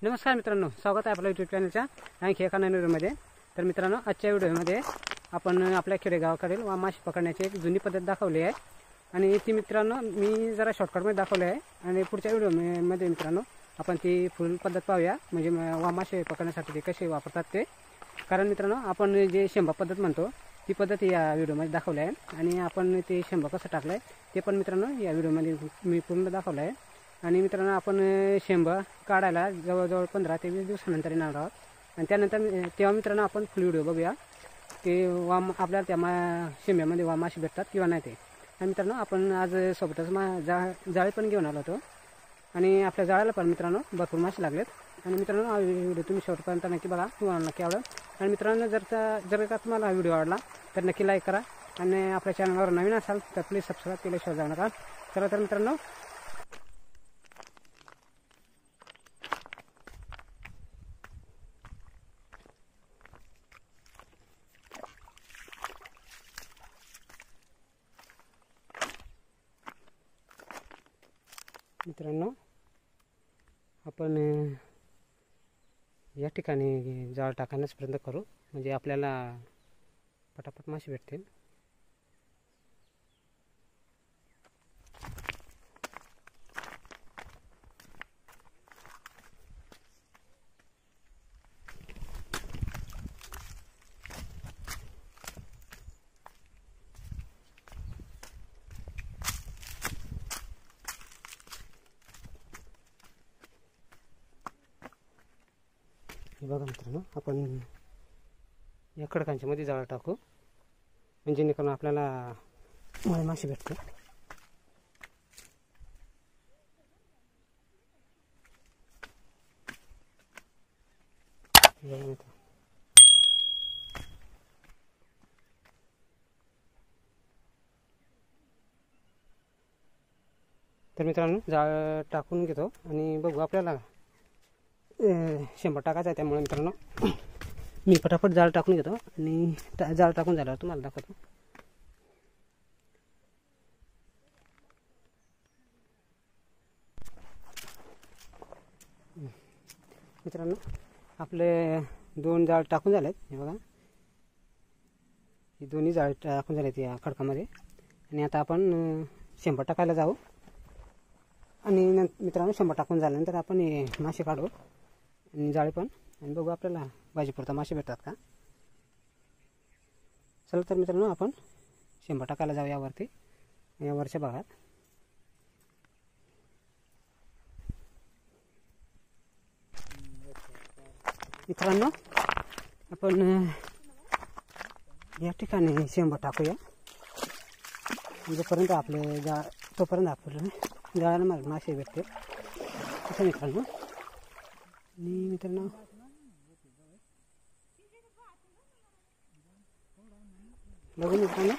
नमस्कार मित्रांनो, स्वागत आहे आपल्या यूट्यूब चॅनलच्या आणखी एका नवीन व्हिडिओमध्ये। तर मित्रांनो, आजच्या व्हिडिओमध्ये आपण आपल्या खेडेगावाकडील मासे पकडण्याची एक जुनी पद्धत दाखवली आहे आणि ती मित्रांनो मी जरा शॉर्टकटमध्ये दाखवली आहे आणि पुढच्या व्हिडिओमध्ये मित्रांनो आपण ती फुल पद्धत पाहूया, म्हणजे मासे पकडण्यासाठी ते कसे वापरतात ते। कारण मित्रांनो, आपण जे शेंबा पद्धत म्हणतो ती पद्धत या व्हिडिओमध्ये दाखवली आहे आणि आपण ते शेंबा कसं टाकलं आहे ते पण मित्रांनो या व्हिडिओमध्ये मी पूर्ण दाखवलं आहे। आणि मित्रांनो, आपण शेंबा काढायला जवळजवळ 15 ते 20 दिवसानंतर येणार आहोत आणि त्यानंतर तेव्हा मित्रांनो आपण फुल व्हिडिओ बघूया की आपल्याला त्या शेंब्यामध्ये मासे भेटतात किंवा नाही ते। आणि मित्रांनो, आपण आज सोबतच जाळी पण घेऊन आलो होतो आणि आपल्या जाळ्याला पण मित्रांनो भरपूर मासे लागलेत। आणि मित्रांनो, हा व्हिडिओ तुम्ही शेवटपर्यंत नक्की बघा, तुम्हाला नक्की आवडेल। आणि मित्रांनो, जर का तुम्हाला हा व्हिडिओ आवडला तर नक्की लाईक करा आणि आपल्या चॅनलवर नवीन असाल तर प्लीज सबस्क्राईब केल्याशिवाय जाऊ नका। चला तर मित्रांनो, आपण या ठिकाणी जाळ टाकण्याचा प्रयत्न करू, म्हणजे आपल्याला पटापट मासे भेटतील। बघा मित्रांनो, आपण या खडकांच्या मध्ये जाळ टाकू, म्हणजे जेणेकरून आपल्याला मासे भेटतील। तर मित्रांनो, जाळ टाकून घेतो आणि बघू आपल्याला शेंबा टाकायचा आहे, त्यामुळे मित्रांनो मी पटापट जाळ टाकून घेतो आणि जाळ टाकून झाल्यावर तुम्हाला दाखवतो। मित्रांनो, आपले 2 जाळ टाकून झालेत, हे बघा, हे दोन्ही जाळ टाकून झालेत या खडकामध्ये। आणि आता आपण शेंबा टाकायला जाऊ आणि मित्रांनो, शेंबा टाकून झाल्यानंतर आपण हे मासे काढू आणि जाळी पण, आणि बघू आपल्याला भाजीपुरता मासे भेटतात का। चला तर मित्रांनो, आपण शेंबा टाकायला जाऊ यावरती, या वरच्या भागात। मित्रांनो, आपण या ठिकाणी शेंबा टाकूया, जोपर्यंत आपले तोपर्यंत आपल्याला जाळ्याला मासे भेटते असं मित्रांनो। आणि मित्रांनो, बघू मित्रांनो,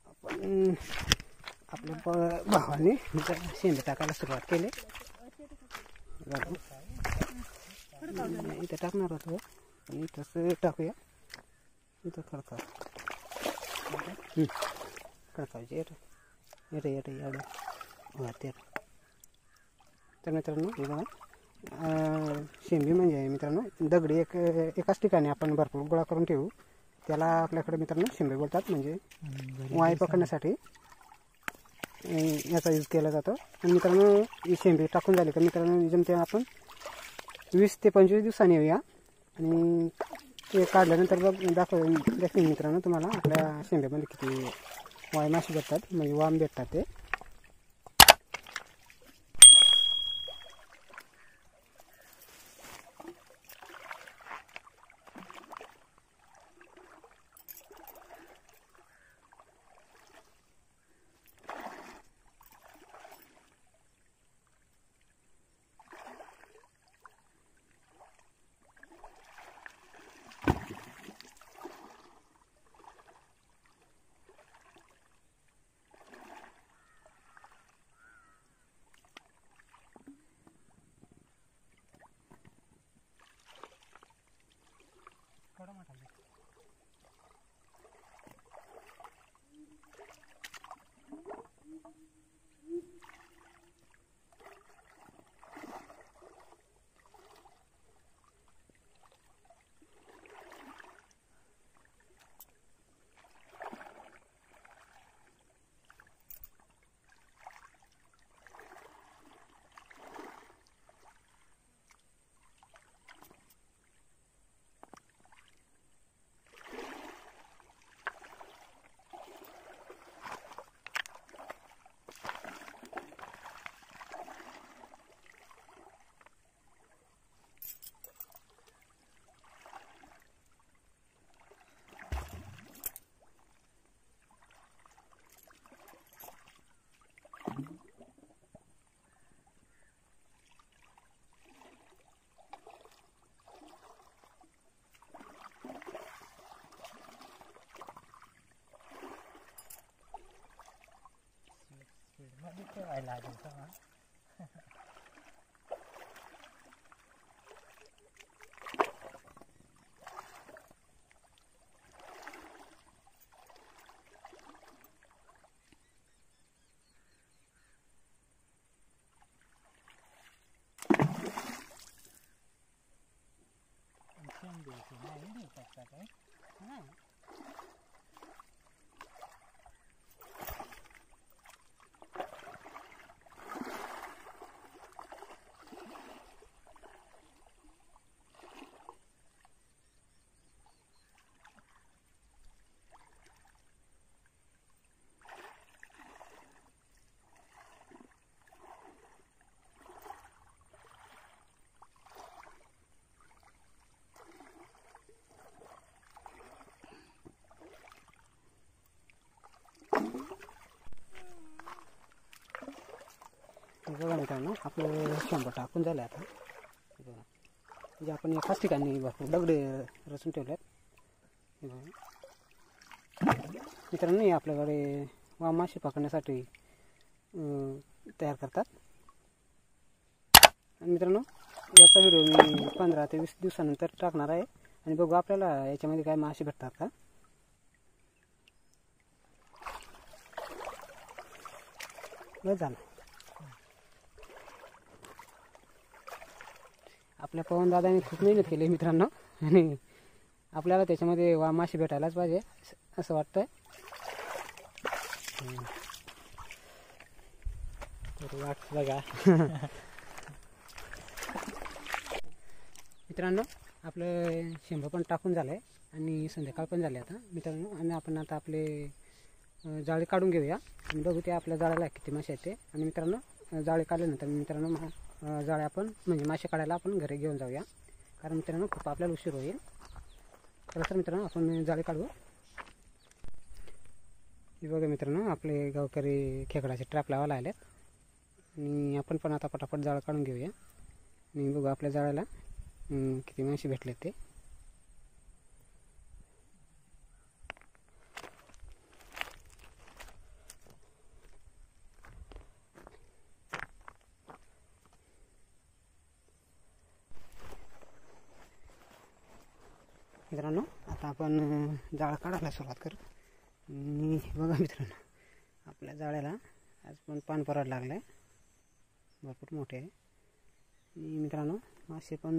आपण आपल्या भावाने शेंबे टाकायला सुरुवात केली। इथं टाकणार होतो आणि तसं टाकूया, इथं खडकाव खडकावचे एवढं वाहते। तर मित्रांनो, हे बघा, शेंबी म्हणजे मित्रांनो दगडी एकाच ठिकाणी आपण भरपूर गोळा करून ठेवू, त्याला आपल्याकडे मित्रांनो शेंबे बोलतात। म्हणजे वाय पकडण्यासाठी याचा यूज केला जातो। आणि मित्रांनो, ही शेंबी टाकून झाली का मित्रांनो, जमते आपण 20 ते 25 दिवसांनी येऊया आणि ते काढल्यानंतर दाखवेन मित्रांनो तुम्हाला आपल्या शेंब्यामध्ये किती वाय मासे भेटतात, म्हणजे वाम भेटतात ते। ठेवायला लागेल का? नाही पत्ता काय नाही. बघा मित्रांनो आपलं शेंबा टाकून झालं आता. बघा म्हणजे आपण एकाच ठिकाणी भरपूर दगडे रचून ठेवल्यात. मित्रांनो हे आपल्याकडे मासे पकडण्यासाठी तयार करतात. आणि मित्रांनो याचा व्हिडिओ मी 15 ते 20 दिवसानंतर टाकणार आहे आणि बघू आपल्याला याच्यामध्ये काय मासे भेटतात का. बस झालं. आपल्या पवन दादाने खूप मेहनत केली मित्रांनो आणि आपल्याला त्याच्यामध्ये मासे भेटायलाच पाहिजे असं वाटतंय. तर वाट बघा. मित्रांनो आपलं शेंबा पण टाकून झालं आहे आणि संध्याकाळ पण झाली आता मित्रांनो. आणि आपण आता आपले जाळे काढून घेऊया आणि बघू ते आपल्या जाळ्याला किती मासे आहेत ते. आणि मित्रांनो जाळे काढल्यानंतर मित्रांनो जाळे आपण म्हणजे मासे काढायला आपण घरी घेऊन जाऊया, कारण मित्रांनो खूप आपल्याला उशीर होईल. चला तर मित्रांनो आपण जाळे काढू. हे बघा मित्रांनो आपले गावकरी खेकडाचे ट्रॅप लावायला आलेत आणि आपण पण आता पटापट जाळं काढून घेऊया आणि बघू आपल्या जाळ्याला किती मासे भेटलेत ते. मित्रांनो आता आपण जाळं काढायला सुरुवात करू. आणि बघा मित्रांनो आपल्या जाळ्याला आज पण पान पडायला लागलं आहे, भरपूर मोठे आहे. आणि मित्रांनो मासे पण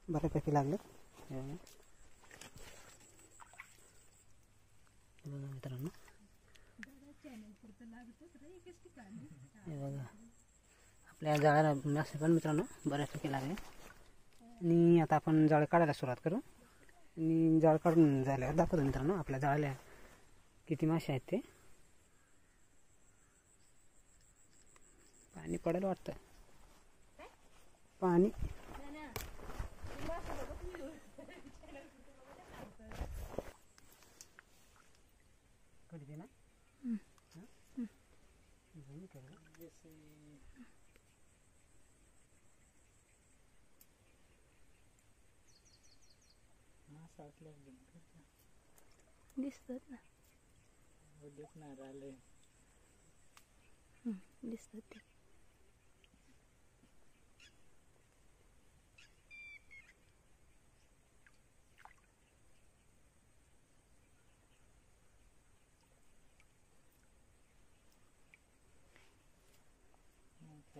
बऱ्यापैकी लागले. बघा मित्रांनो हे बघा आपल्या जाळ्याला मासे पण मित्रांनो बऱ्यापैकी लागले. आणि आता आपण जाळं काढायला सुरुवात करू. आणि जाळं काढून झाल्यावर दाखवतो मित्रांनो आपल्या जाळ्याला किती मासे आहेत ते. पाणी पडेल वाटतं, पाणी कधी ना दिसतात ना, दिसणार आले दिसतात ते.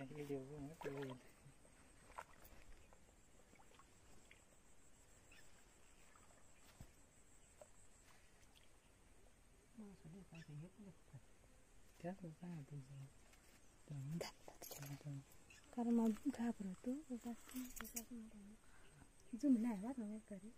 व्हिडिओ बनवतो. कारण मग घाबरतो जुम नाही वाट ना करे.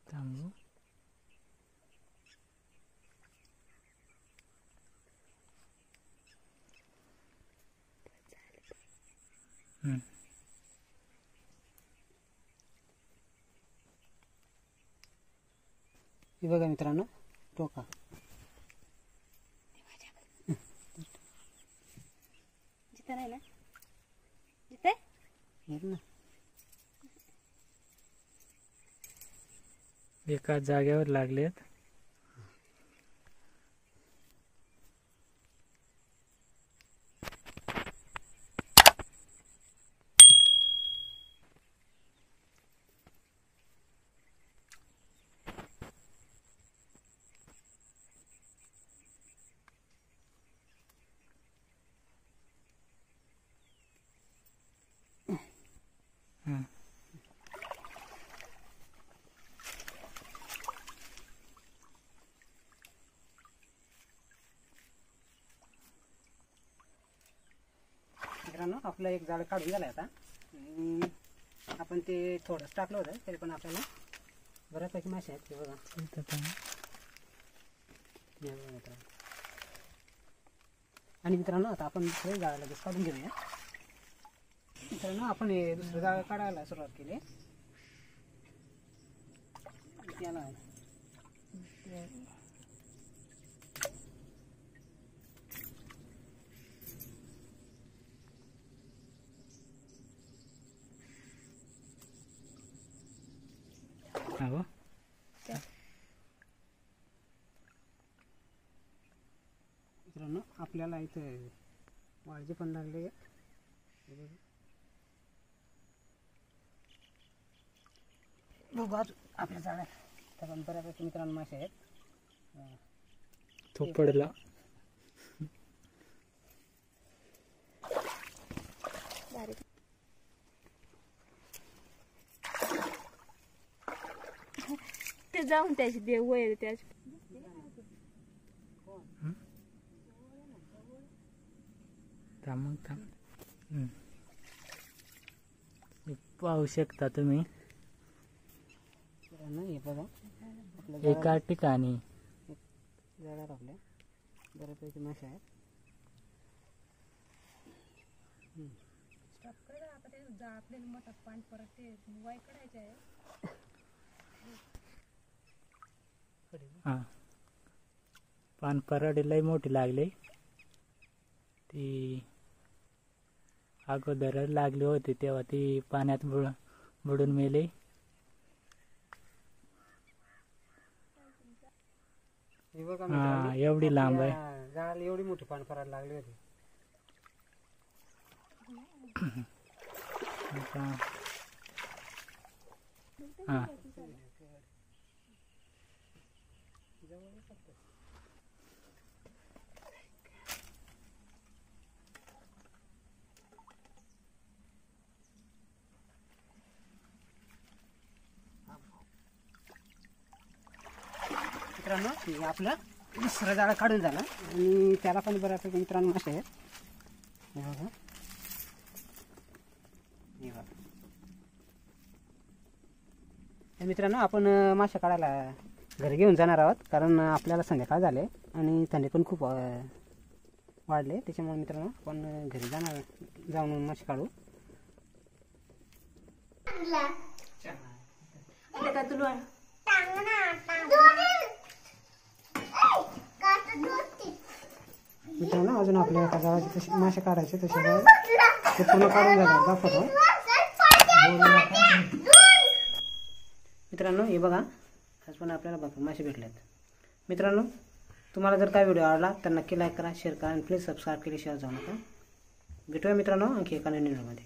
थांबू हे बघा मित्रांनो टोका. जिथं आहे ना इथे येत ना. एका जागेवर लागलेत. मित्रांनो आपलं एक जाळं काढून झालं आता. आणि आपण ते थोडंच टाकलं होतं तरी पण आपल्याला बऱ्यापैकी मासे आहेत ते बघा. इथं पण हे बघा मित्रांनो. आणि मित्रांनो आता आपण दुसरं जाळं लगेच काढून घेऊया. मित्रांनो आपण हे दुसरं जाळं काढायला सुरुवात केली. त्याला हो. मित्रांनो आपल्याला इथं वाळजे पण लागले. बघू आज आपल्या जाळ्यात तर पण बऱ्यापैकी मित्रांनो मासे आहेत. तो पडला. बारीक ते जाऊन त्याची देव वय त्याची थांब थांब. पाहू शकता तुम्ही हे बघा आपल्या एका ठिकाणी जाळ्यात आपल्या बऱ्यापैकी मासे आहेत. हा पान परडे लय मोठी लागले. ती अगोदर लागली होती तेव्हा ती पाण्यात बुडून मेले. हे बघा हा मित्रांनो एवढी लांब आहे. आपल्या जाळ्याला एवढी मोठी पान करायला लागली होती. आता हा मित्रांनो हे आपलं दुसरं जाळं काढून झालं आणि त्याला पण बऱ्यापैकी मित्रांनो मासे आहेत. हे बघा हे बघा. तर मित्रांनो आपण मासे काढायला घरी घेऊन जाणार आहोत कारण आपल्याला संध्याकाळ झाले आणि थंडी पण खूप वाढले. त्याच्यामुळे मित्रांनो आपण घरी जाऊन मासे काढू. मित्रांनो अजून आपल्या एका जाळ्याचे तसे मासे काढायचे तसे ते पूर्ण काढून झालं दाखवतो. मित्रांनो हे बघा आज पण आपल्याला भरपूर मासे भेटलेत. मित्रांनो तुम्हाला जर काय व्हिडिओ आवडला तर नक्की लाईक करा, शेअर करा आणि प्लीज सबस्क्राईब केल्याशिवाय जाऊ नका. भेटूया मित्रांनो आणखी एका नवीन व्हिडिओमध्ये.